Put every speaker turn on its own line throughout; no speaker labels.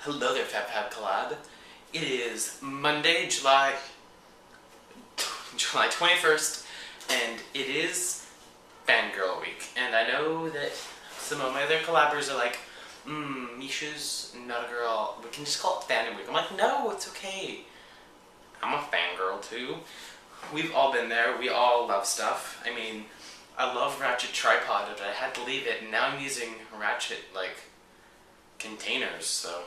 Hello there, Fab Collab. It is Monday, July 21st, and it is Fangirl Week. And I know that some of my other collabers are like, Mischa's not a girl, we can just call it Fandom Week. I'm like, no, it's okay. I'm a fangirl too. We've all been there, we all love stuff. I mean, I love Ratchet tripod, but I had to leave it, and now I'm using Ratchet, containers, so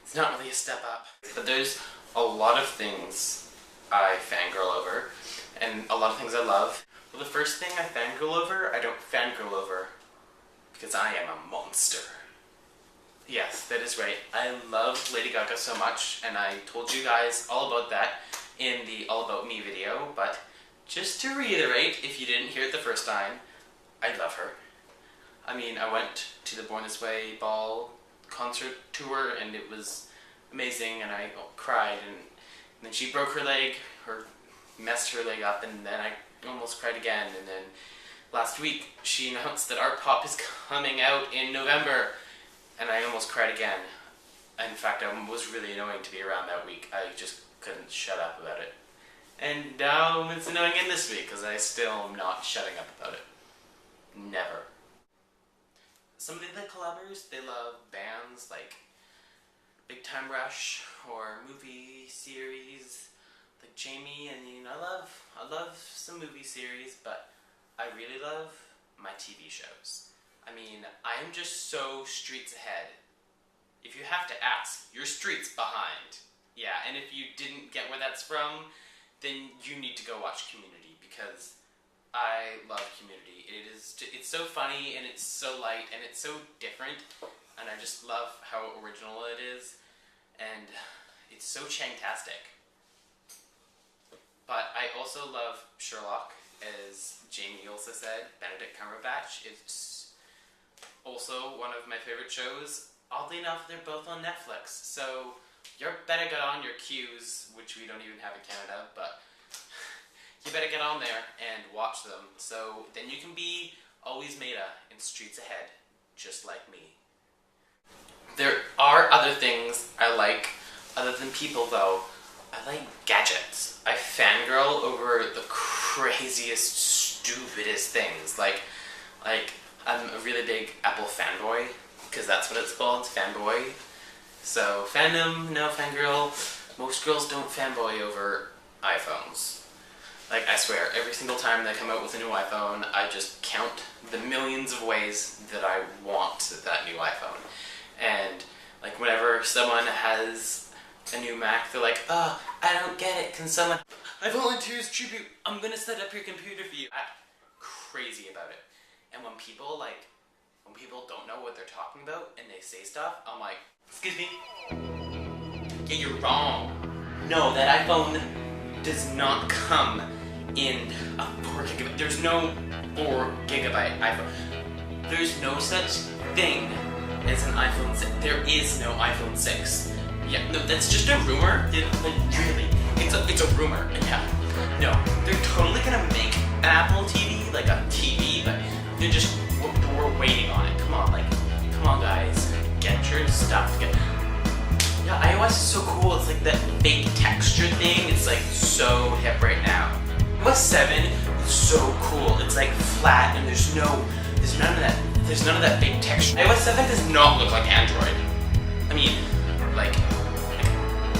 it's not really a step up. But there's a lot of things I fangirl over, and a lot of things I love. Well, the first thing I fangirl over, I don't fangirl over because I am a monster. Yes, that is right. I love Lady Gaga so much, and I told you guys all about that in the All About Me video, but just to reiterate, if you didn't hear it the first time, I love her. I mean, I went to the Born This Way ball concert tour, and it was amazing, and I cried, and then she broke her leg, or messed her leg up, and then I almost cried again, and then last week she announced that Art Pop is coming out in November, and I almost cried again. In fact, it was really annoying to be around that week. I just couldn't shut up about it. And now it's annoying in this week, because I still am not shutting up about it. Never. Some of the other collabers, they love bands like Big Time Rush or movie series like Jamie, and I love some movie series, but I really love my TV shows. I mean, I am just so streets ahead. If you have to ask, you're streets behind. Yeah, and if you didn't get where that's from, then you need to go watch Community, because I love Community. It's so funny, and it's so light, and it's so different, and I just love how original it is, and it's so Changtastic. But I also love Sherlock, as Jamie also said. Benedict Cumberbatch is also one of my favorite shows. Oddly enough, they're both on Netflix, so you better get on your queues, which we don't even have in Canada, but you better get on there and watch them, so then you can be always meta in streets ahead, just like me. There are other things I like, other than people though. I like gadgets. I fangirl over the craziest, stupidest things. Like I'm a really big Apple fanboy, because that's what it's called, fanboy. So fandom, no fangirl. Most girls don't fanboy over iPhones. Like, I swear, every single time they come out with a new iPhone, I just count the millions of ways that I want that new iPhone. And, whenever someone has a new Mac, they're like, oh, I don't get it, can someone... I volunteer as tribute, I'm gonna set up your computer for you. I'm crazy about it. And when people don't know what they're talking about, and they say stuff, I'm like, excuse me? Yeah, you're wrong. No, that iPhone does not come in a 4GB. There's no 4GB iPhone. There's no such thing as an iPhone 6. There is no iPhone 6. Yeah, no, that's just a rumor. Really, it's a rumor. Yeah, no, they're totally gonna make an Apple TV, like a TV, but they're just, we're waiting on it. Come on, guys, get your stuff together. Yeah, iOS is so cool. It's like that fake texture thing. It's so hip right now. iOS 7 is so cool. It's flat, and there's none of that fake texture. iOS 7 does not look like Android. I mean,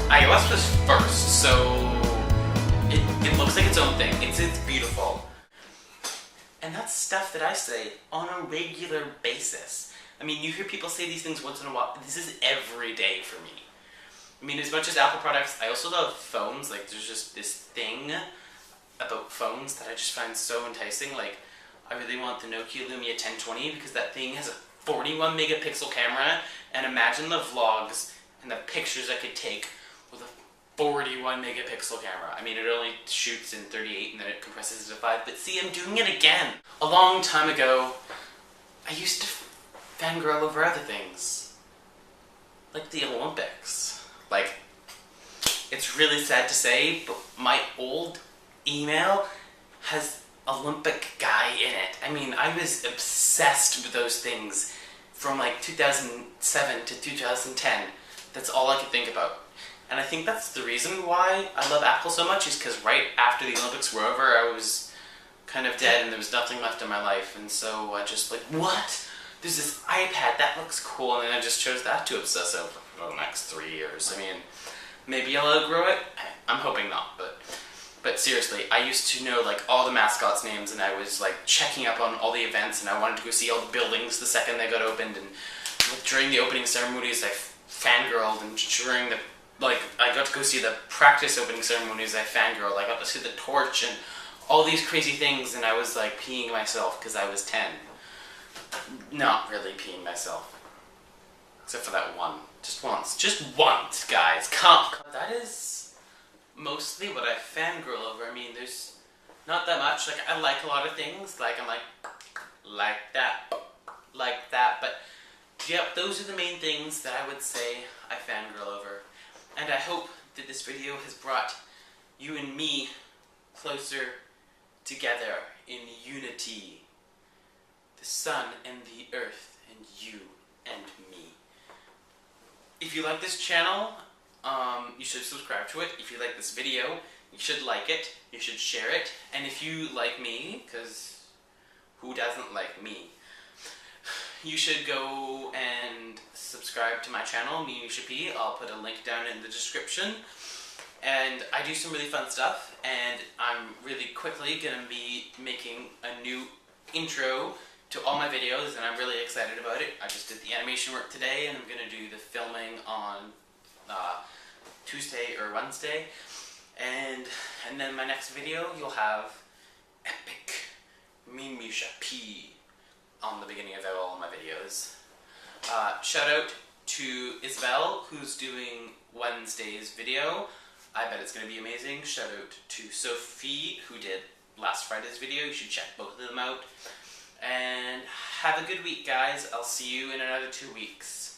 iOS was first, so it looks like its own thing. It's beautiful. And that's stuff that I say on a regular basis. I mean, you hear people say these things once in a while. This is every day for me. I mean, as much as Apple products, I also love phones. There's just this thing about phones that I just find so enticing. I really want the Nokia Lumia 1020 because that thing has a 41 megapixel camera, and imagine the vlogs and the pictures I could take with a 41 megapixel camera. I mean, it only shoots in 38 and then it compresses it to 5, but see, I'm doing it again. A long time ago, I used to fangirl over other things, like the Olympics. It's really sad to say, but my old email has Olympic guy in it. I mean, I was obsessed with those things from like 2007 to 2010. That's all I could think about. And I think that's the reason why I love Apple so much, is because right after the Olympics were over, I was kind of dead and there was nothing left in my life. And so I just like, what? There's this iPad, that looks cool. And then I just chose that to obsess over for the next 3 years. I mean, maybe I'll outgrow it. I'm hoping not, but seriously, I used to know like all the mascots' names, and I was like checking up on all the events, and I wanted to go see all the buildings the second they got opened. And during the opening ceremonies, I fangirled, and during the I got to go see the practice opening ceremonies, I fangirled. I got to see the torch and all these crazy things, and I was like peeing myself because I was 10. Not really peeing myself, except for that one. Just once, guys. Come. That is mostly what I fangirl over. I mean, there's not that much. Like, I like a lot of things. Like, I'm like that, but yep, those are the main things that I would say I fangirl over. And I hope that this video has brought you and me closer together in unity. The sun and the earth and you and me. If you like this channel, you should subscribe to it. If you like this video, you should like it. You should share it. And if you like me, because who doesn't like me? You should go and subscribe to my channel, Me Mischa P. I'll put a link down in the description. And I do some really fun stuff, and I'm really quickly going to be making a new intro to all my videos, and I'm really excited about it. I just did the animation work today, and I'm going to do the filming on Tuesday or Wednesday. And then my next video, you'll have epic Me Mischa P on the beginning of all my videos. Shout out to Isabel, who's doing Wednesday's video. I bet it's going to be amazing. Shout out to Sophie, who did last Friday's video. You should check both of them out. And have a good week, guys. I'll see you in another 2 weeks.